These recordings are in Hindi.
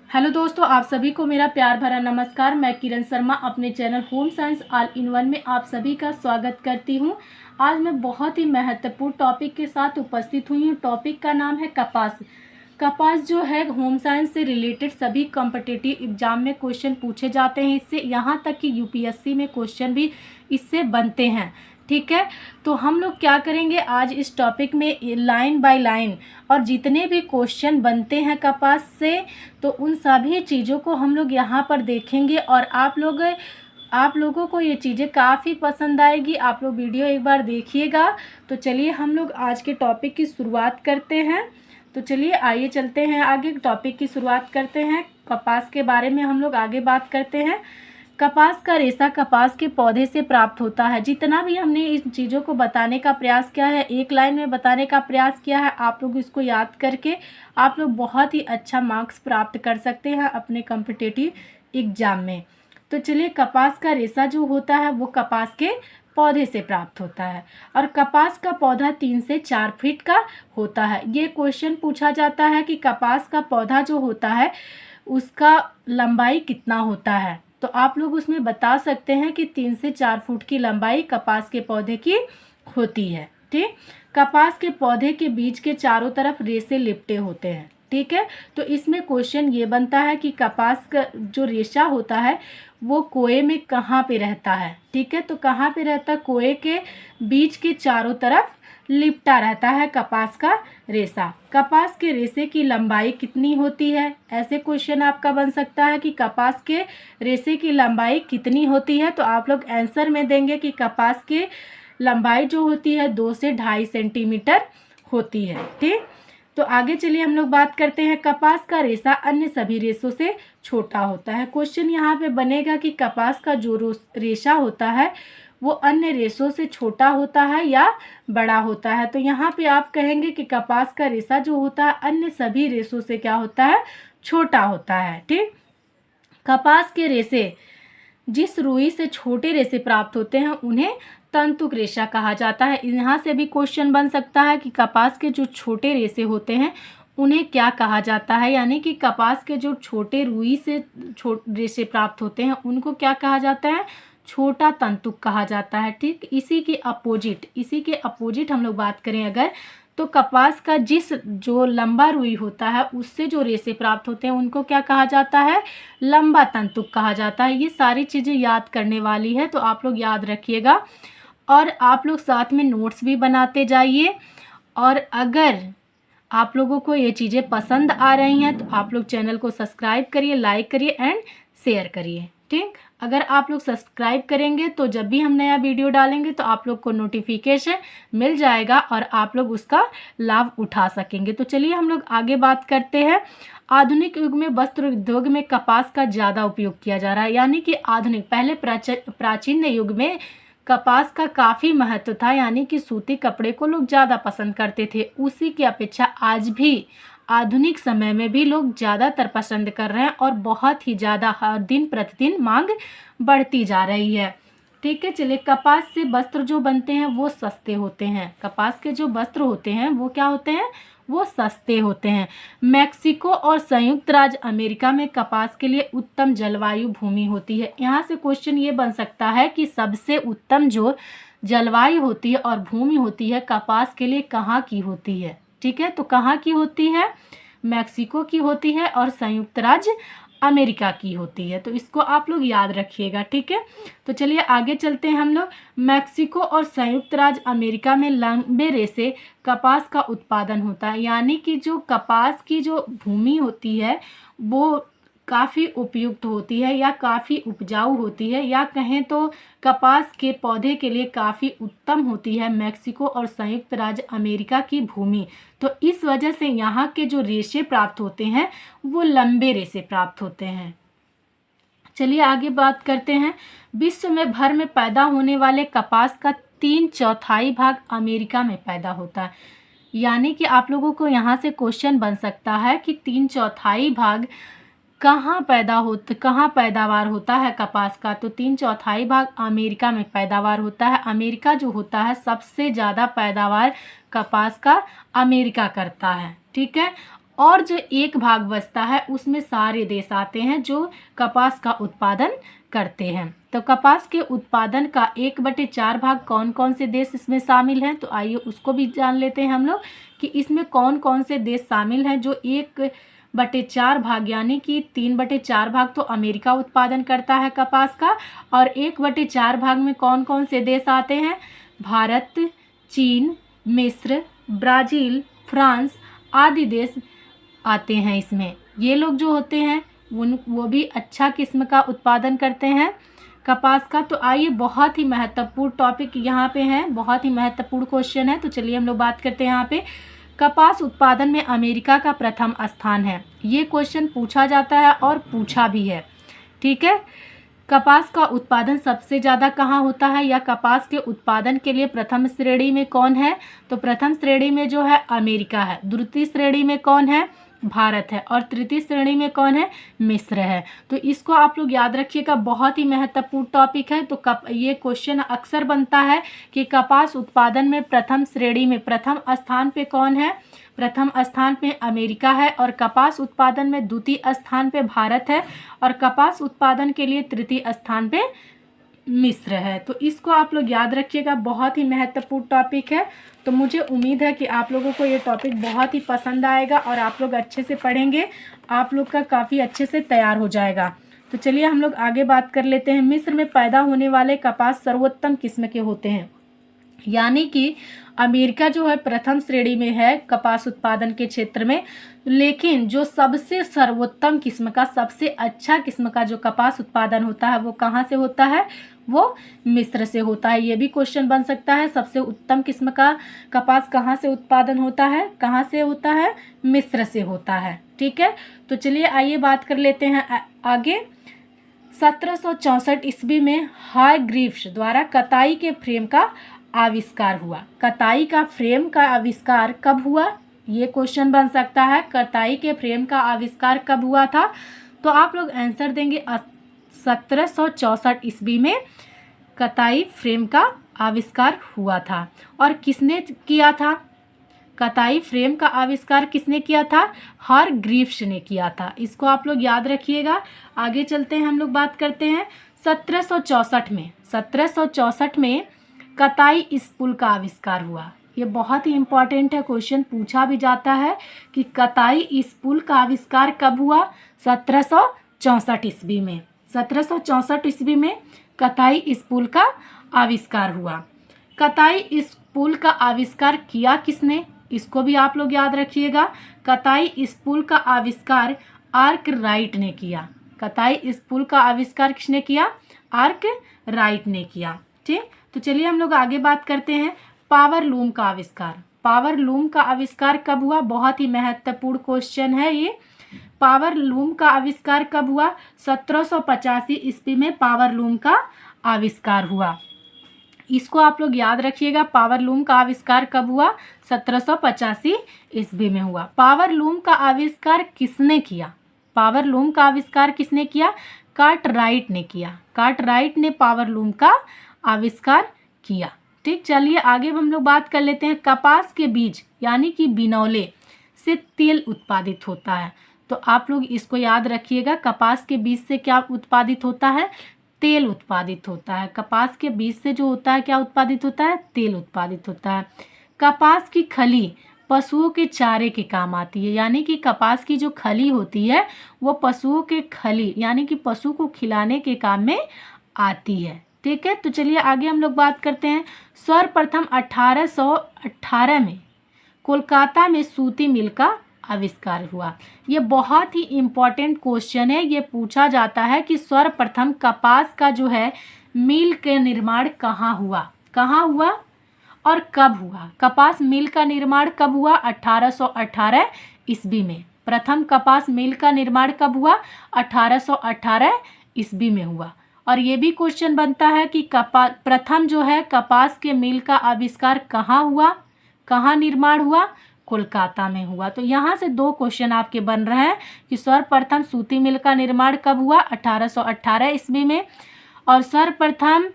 हेलो दोस्तों, आप सभी को मेरा प्यार भरा नमस्कार। मैं किरण शर्मा अपने channel home science all in one में आप सभी का स्वागत करती हूं। आज मैं बहुत ही महत्वपूर्ण टॉपिक के साथ उपस्थित हुई हूं। टॉपिक का नाम है कपास। कपास जो है होम साइंस से रिलेटेड सभी कॉम्पिटिटिव एग्जाम में क्वेश्चन पूछे जाते हैं इससे, यहाँ तक कि यूपीएससी में क्वेश्चन भी इससे बनते हैं। ठीक है, तो हम लोग क्या करेंगे आज इस टॉपिक में लाइन बाय लाइन, और जितने भी क्वेश्चन बनते हैं कपास से तो उन सभी चीज़ों को हम लोग यहाँ पर देखेंगे। और आप लोगों को ये चीज़ें काफ़ी पसंद आएगी। आप लोग वीडियो एक बार देखिएगा। तो चलिए हम लोग आज के टॉपिक की शुरुआत करते हैं। तो चलिए आइए चलते हैं आगे, टॉपिक की शुरुआत करते हैं। कपास के बारे में हम लोग आगे बात करते हैं। कपास का रेशा कपास के पौधे से प्राप्त होता है। जितना भी हमने इन चीज़ों को बताने का प्रयास किया है, एक लाइन में बताने का प्रयास किया है, आप लोग इसको याद करके आप लोग बहुत ही अच्छा मार्क्स प्राप्त कर सकते हैं अपने कॉम्पिटिटिव एग्जाम में। तो चलिए, कपास का रेशा जो होता है वो कपास के पौधे से प्राप्त होता है, और कपास का पौधा 3 से 4 फीट का होता है। ये क्वेश्चन पूछा जाता है कि कपास का पौधा जो होता है उसका लंबाई कितना होता है। तो आप लोग उसमें बता सकते हैं कि 3 से 4 फुट की लंबाई कपास के पौधे की होती है। ठीक, कपास के पौधे के बीज के चारों तरफ रेशे लिपटे होते हैं। ठीक है, तो इसमें क्वेश्चन ये बनता है कि कपास का जो रेशा होता है वो कोए में कहाँ पे रहता है। ठीक है, तो कहाँ पे रहता है? कोए के बीज के चारों तरफ लिपटा रहता है कपास का रेशा। कपास के रेशे की लंबाई कितनी होती है? ऐसे क्वेश्चन आपका बन सकता है कि कपास के रेशे की लंबाई कितनी होती है। तो आप लोग आंसर में देंगे कि कपास की लंबाई जो होती है 2 से 2.5 सेंटीमीटर होती है। ठीक, तो आगे चलिए हम लोग बात करते हैं। कपास का रेशा अन्य सभी रेशों से छोटा होता है। क्वेश्चन यहाँ पे बनेगा कि कपास का जो रेशा होता है वो अन्य रेशों से छोटा होता है या बड़ा होता है। तो यहाँ पे आप कहेंगे कि कपास का रेशा जो होता है अन्य सभी रेशों से क्या होता है? छोटा होता है। ठीक, कपास के रेशे जिस रुई से छोटे रेशे प्राप्त होते हैं उन्हें तंतुक रेशा कहा जाता है। यहाँ से भी क्वेश्चन बन सकता है कि कपास के जो छोटे रेशे होते हैं उन्हें क्या कहा जाता है, यानी कि कपास के जो छोटे रुई से रेशे प्राप्त होते हैं उनको क्या कहा जाता है? छोटा तंतुक कहा जाता है। ठीक, इसी के अपोजिट हम लोग बात करें अगर, तो कपास का जो लंबा रुई होता है उससे जो रेशे प्राप्त होते हैं उनको क्या कहा जाता है? लंबा तंतुक कहा जाता है। ये सारी चीज़ें याद करने वाली है, तो आप लोग याद रखिएगा और आप लोग साथ में नोट्स भी बनाते जाइए। और अगर आप लोगों को ये चीज़ें पसंद आ रही हैं तो आप लोग चैनल को सब्सक्राइब करिए, लाइक करिए एंड शेयर करिए। ठीक, अगर आप लोग सब्सक्राइब करेंगे तो जब भी हम नया वीडियो डालेंगे तो आप लोग को नोटिफिकेशन मिल जाएगा और आप लोग उसका लाभ उठा सकेंगे। तो चलिए हम लोग आगे बात करते हैं। आधुनिक युग में वस्त्र उद्योग में कपास का ज़्यादा उपयोग किया जा रहा है, यानी कि आधुनिक, पहले प्राचीन युग में कपास का काफ़ी महत्व था, यानी कि सूती कपड़े को लोग ज़्यादा पसंद करते थे। उसी की अपेक्षा आज भी आधुनिक समय में भी लोग ज़्यादातर पसंद कर रहे हैं और बहुत ही ज़्यादा हर दिन प्रतिदिन मांग बढ़ती जा रही है। ठीक है, चलिए, कपास से वस्त्र जो बनते हैं वो सस्ते होते हैं। कपास के जो वस्त्र होते हैं वो क्या होते हैं? वो सस्ते होते हैं। मैक्सिको और संयुक्त राज्य अमेरिका में कपास के लिए उत्तम जलवायु भूमि होती है। यहाँ से क्वेश्चन ये बन सकता है कि सबसे उत्तम जो जलवायु होती है और भूमि होती है कपास के लिए कहाँ की होती है? ठीक है, तो कहाँ की होती है? मैक्सिको की होती है और संयुक्त राज्य अमेरिका की होती है। तो इसको आप लोग याद रखिएगा। ठीक है, तो चलिए आगे चलते हैं हम लोग। मैक्सिको और संयुक्त राज्य अमेरिका में लंबे रेशे कपास का उत्पादन होता है, यानी कि जो कपास की जो भूमि होती है वो काफ़ी उपयुक्त होती है या काफ़ी उपजाऊ होती है, या कहें तो कपास के पौधे के लिए काफ़ी उत्तम होती है मैक्सिको और संयुक्त राज्य अमेरिका की भूमि। तो इस वजह से यहाँ के जो रेशे प्राप्त होते हैं वो लंबे रेशे प्राप्त होते हैं। चलिए आगे बात करते हैं। विश्व में भर में पैदा होने वाले कपास का 3/4 भाग अमेरिका में पैदा होता है, यानी कि आप लोगों को यहाँ से क्वेश्चन बन सकता है कि 3/4 भाग कहाँ पैदावार होता है कपास का? तो 3/4 भाग अमेरिका में पैदावार होता है। अमेरिका जो होता है सबसे ज़्यादा पैदावार कपास का अमेरिका करता है। ठीक है, और जो एक भाग बचता है उसमें सारे देश आते हैं जो कपास का उत्पादन करते हैं। तो कपास के उत्पादन का 1/4 भाग कौन कौन से देश इसमें शामिल हैं, तो आइए उसको भी जान लेते हैं हम लोग कि इसमें कौन कौन से देश शामिल हैं। जो 1/4 भाग यानी कि 3/4 भाग तो अमेरिका उत्पादन करता है कपास का, और 1/4 भाग में कौन कौन से देश आते हैं, भारत, चीन, मिस्र, ब्राज़ील, फ्रांस आदि देश आते हैं इसमें। ये लोग जो होते हैं वो भी अच्छा किस्म का उत्पादन करते हैं कपास का। तो आइए, बहुत ही महत्वपूर्ण टॉपिक यहाँ पे है, बहुत ही महत्वपूर्ण क्वेश्चन है। तो चलिए हम लोग बात करते हैं यहाँ पे। कपास उत्पादन में अमेरिका का प्रथम स्थान है। ये क्वेश्चन पूछा जाता है और पूछा भी है, ठीक है। कपास का उत्पादन सबसे ज़्यादा कहाँ होता है, या कपास के उत्पादन के लिए प्रथम श्रेणी में कौन है, तो प्रथम श्रेणी में जो है अमेरिका है, द्वितीय श्रेणी में कौन है, भारत है, और तृतीय श्रेणी में कौन है, मिस्र है। तो इसको आप लोग याद रखिएगा, बहुत ही महत्वपूर्ण टॉपिक है। तो ये क्वेश्चन अक्सर बनता है कि कपास उत्पादन में प्रथम श्रेणी में प्रथम स्थान पे कौन है, प्रथम स्थान पे अमेरिका है, और कपास उत्पादन में द्वितीय स्थान पे भारत है, और कपास उत्पादन के लिए तृतीय स्थान पे मिस्र है। तो इसको आप लोग याद रखिएगा, बहुत ही महत्वपूर्ण टॉपिक है। तो मुझे उम्मीद है कि आप लोगों को ये टॉपिक बहुत ही पसंद आएगा और आप लोग अच्छे से पढ़ेंगे, आप लोग का काफ़ी अच्छे से तैयार हो जाएगा। तो चलिए हम लोग आगे बात कर लेते हैं। मिस्र में पैदा होने वाले कपास सर्वोत्तम किस्म के होते हैं, यानी कि अमेरिका जो है प्रथम श्रेणी में है कपास उत्पादन के क्षेत्र में, लेकिन जो सबसे सर्वोत्तम किस्म का, सबसे अच्छा किस्म का जो कपास उत्पादन होता है वो कहाँ से होता है, वो मिस्र से होता है। ये भी क्वेश्चन बन सकता है, सबसे उत्तम किस्म का कपास कहाँ से उत्पादन होता है, कहाँ से होता है, मिस्र से होता है, ठीक है। तो चलिए आइए बात कर लेते हैं आगे। 1764 ईस्वी में हारग्रीव्स द्वारा कताई के फ्रेम का आविष्कार हुआ। कताई का फ्रेम का आविष्कार कब हुआ, ये क्वेश्चन बन सकता है। कताई के फ्रेम का आविष्कार कब हुआ था, तो आप लोग आंसर देंगे 1764 ईस्वी में कताई फ्रेम का आविष्कार हुआ था। और किसने किया था, कताई फ्रेम का आविष्कार किसने किया था, हारग्रीव्स ने किया था। इसको आप लोग याद रखिएगा। आगे चलते हैं, हम लोग बात करते हैं 1764 में कताई स्पूल का आविष्कार हुआ। ये बहुत ही इम्पॉर्टेंट है, क्वेश्चन पूछा भी जाता है कि कताई स्पूल का आविष्कार कब हुआ, 1764 ईस्वी में। 1764 ईस्वी में कताई स्पूल का आविष्कार हुआ। कताई स्पूल का आविष्कार किया किसने, इसको भी आप लोग याद रखिएगा। कताई स्पूल का आविष्कार आर्कराइट ने किया। कताई स्पूल का आविष्कार किसने किया, आर्कराइट ने किया, ठीक। तो चलिए हम लोग आगे बात करते हैं। पावर लूम का आविष्कार, पावर लूम का आविष्कार कब हुआ, बहुत ही महत्वपूर्ण क्वेश्चन है ये। पावर लूम का आविष्कार कब हुआ, 1785 ईस्वी में पावर लूम का आविष्कार हुआ। इसको आप लोग याद रखिएगा, पावर लूम का आविष्कार कब हुआ, 1785 ईस्वी में हुआ। पावर लूम का आविष्कार किसने किया, पावर लूम का आविष्कार किसने किया, कार्टराइट ने किया। कार्टराइट ने पावर लूम का आविष्कार किया, ठीक। चलिए आगे हम लोग बात कर लेते हैं। कपास के बीज यानी कि बिनौले से तेल उत्पादित होता है। तो आप लोग इसको याद रखिएगा, कपास के बीज से क्या उत्पादित होता है, तेल उत्पादित होता है। कपास के बीज से जो होता है क्या उत्पादित होता है, तेल उत्पादित होता है। कपास की खली पशुओं के चारे के काम आती है, यानी कि कपास की जो खली होती है वो पशुओं के खली यानी कि पशु को खिलाने के काम में आती है, ठीक है। तो चलिए आगे हम लोग बात करते हैं। सर्वप्रथम 1818 में कोलकाता में सूती मिल का आविष्कार हुआ। ये बहुत ही इम्पॉर्टेंट क्वेश्चन है, ये पूछा जाता है कि सर्वप्रथम कपास का जो है मिल के निर्माण कहाँ हुआ, कहाँ हुआ और कब हुआ। कपास मिल का निर्माण कब हुआ, 1818 ईस्वी में। प्रथम कपास मिल का निर्माण कब हुआ, 1818 ईस्वी में हुआ। और ये भी क्वेश्चन बनता है कि प्रथम जो है कपास के मिल का आविष्कार कहाँ हुआ, कहाँ निर्माण हुआ, कोलकाता में हुआ। तो यहाँ से दो क्वेश्चन आपके बन रहे हैं कि सर्वप्रथम सूती मिल का निर्माण कब हुआ, 1818 ईस्वी में, और सर्वप्रथम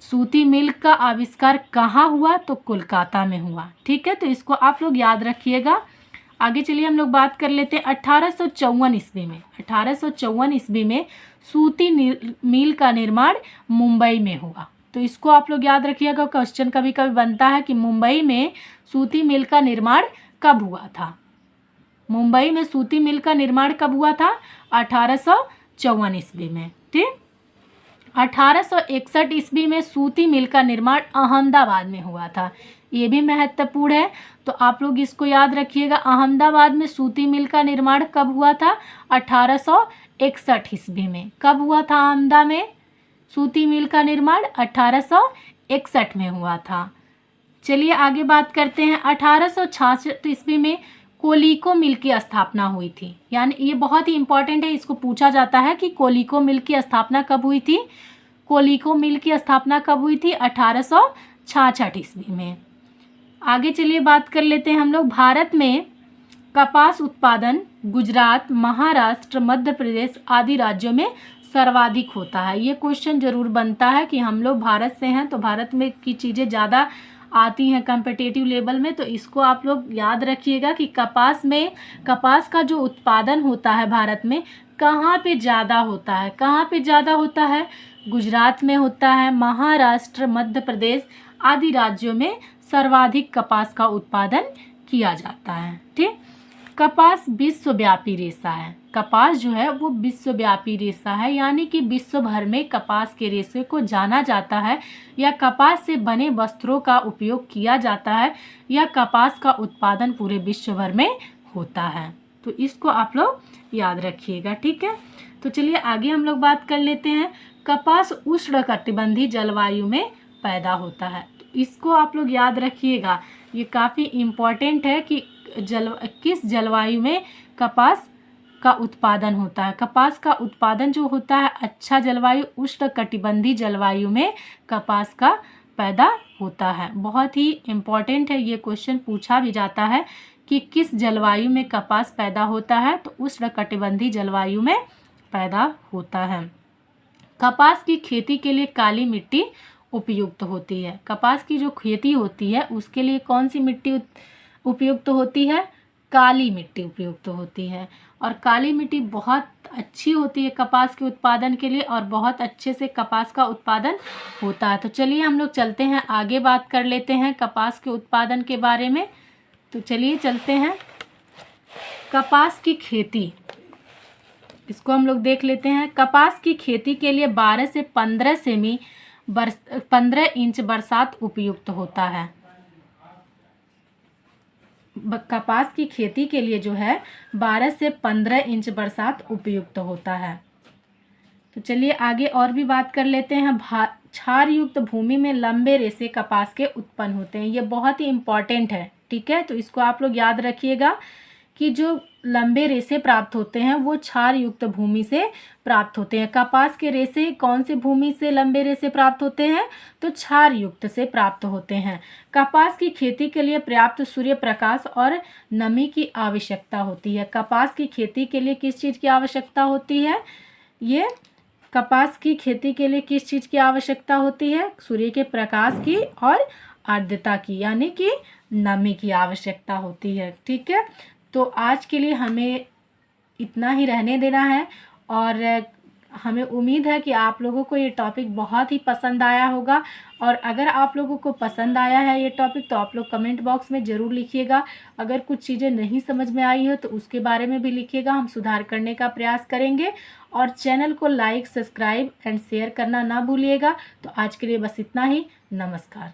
सूती मिल का आविष्कार कहाँ हुआ, तो कोलकाता में हुआ, ठीक है। तो इसको आप लोग याद रखिएगा। आगे चलिए हम लोग बात कर लेते हैं 1854 ईस्वी में। 1854 ईस्वी में सूती मिल का निर्माण मुंबई में हुआ। तो इसको आप लोग याद रखिएगा, क्वेश्चन कभी कभी बनता है कि मुंबई में सूती मिल का निर्माण कब हुआ था। मुंबई में सूती मिल का निर्माण कब हुआ था? 1854 ईस्वी में। ठीक। 1861 ईस्वी में सूती मिल का निर्माण अहमदाबाद में हुआ था। ये भी महत्वपूर्ण है, तो आप लोग इसको याद रखिएगा। अहमदाबाद में सूती मिल का निर्माण कब हुआ था? 1861 ईस्वी में। कब हुआ था अहमदा में सूती मिल का निर्माण? 1861 में हुआ था। चलिए आगे बात करते हैं। 1866 ईस्वी में कोलिको मिल की स्थापना हुई थी। यानी ये बहुत ही इंपॉर्टेंट है, इसको पूछा जाता है कि कोलिको मिल की स्थापना कब हुई थी। कोलिको मिल की स्थापना कब हुई थी? 1866 ईस्वी में। आगे चलिए बात कर लेते हैं हम लोग। भारत में कपास उत्पादन गुजरात, महाराष्ट्र, मध्य प्रदेश आदि राज्यों में सर्वाधिक होता है। ये क्वेश्चन जरूर बनता है कि हम लोग भारत से हैं तो भारत में की चीज़ें ज़्यादा आती हैं कम्पिटिटिव लेवल में, तो इसको आप लोग याद रखिएगा कि कपास का जो उत्पादन होता है भारत में कहाँ पे ज़्यादा होता है। कहाँ पे ज़्यादा होता है? गुजरात में होता है, महाराष्ट्र, मध्य प्रदेश आदि राज्यों में सर्वाधिक कपास का उत्पादन किया जाता है। ठीक। कपास विश्वव्यापी रेशा है। कपास जो है वो विश्वव्यापी रेशा है, यानी कि विश्व भर में कपास के रेशे को जाना जाता है, या कपास से बने वस्त्रों का उपयोग किया जाता है, या कपास का उत्पादन पूरे विश्व भर में होता है। तो इसको आप लोग याद रखिएगा। ठीक है। तो चलिए आगे हम लोग बात कर लेते हैं। कपास उष्णकटिबंधीय जलवायु में पैदा होता है। तो इसको आप लोग याद रखिएगा, ये काफ़ी इम्पॉर्टेंट है कि किस जलवायु में कपास का उत्पादन होता है। कपास का उत्पादन जो होता है अच्छा जलवायु, उष्णकटिबंधीय जलवायु में कपास का पैदा होता है। बहुत ही इम्पॉर्टेंट है, ये क्वेश्चन पूछा भी जाता है कि किस जलवायु में कपास पैदा होता है, तो उष्णकटिबंधीय जलवायु में पैदा होता है। कपास की खेती के लिए काली मिट्टी उपयुक्त होती है। कपास की जो खेती होती है उसके लिए कौन सी मिट्टी उपयुक्त होती है? काली मिट्टी उपयुक्त होती है। और काली मिट्टी बहुत अच्छी होती है कपास के उत्पादन के लिए, और बहुत अच्छे से कपास का उत्पादन होता है। तो चलिए हम लोग चलते हैं आगे, बात कर लेते हैं कपास के उत्पादन के बारे में। तो चलिए चलते हैं। कपास की खेती, इसको हम लोग देख लेते हैं। कपास की खेती के लिए 12 से 15 इंच बरसात उपयुक्त होता है। कपास की खेती के लिए जो है 12 से 15 इंच बरसात उपयुक्त होता है। तो चलिए आगे और भी बात कर लेते हैं। क्षार युक्त भूमि में लंबे रेशे कपास के उत्पन्न होते हैं। ये बहुत ही इम्पॉर्टेंट है। ठीक है। तो इसको आप लोग याद रखिएगा कि जो लंबे रेशे प्राप्त होते हैं वो क्षार युक्त भूमि से प्राप्त होते हैं। कपास के रेशे कौन सी भूमि से लंबे रेशे प्राप्त होते हैं? तो क्षार युक्त से प्राप्त होते हैं। कपास की खेती के लिए पर्याप्त सूर्य प्रकाश और नमी की आवश्यकता होती है। कपास की खेती के लिए किस चीज़ की आवश्यकता होती है? ये कपास की खेती के लिए किस चीज़ की आवश्यकता होती है? सूर्य के प्रकाश की और आर्द्रता की, यानी कि नमी की आवश्यकता होती है। ठीक है। तो आज के लिए हमें इतना ही रहने देना है, और हमें उम्मीद है कि आप लोगों को ये टॉपिक बहुत ही पसंद आया होगा। और अगर आप लोगों को पसंद आया है ये टॉपिक तो आप लोग कमेंट बॉक्स में ज़रूर लिखिएगा। अगर कुछ चीज़ें नहीं समझ में आई हो तो उसके बारे में भी लिखिएगा, हम सुधार करने का प्रयास करेंगे। और चैनल को लाइक, सब्सक्राइब एंड शेयर करना ना भूलिएगा। तो आज के लिए बस इतना ही। नमस्कार।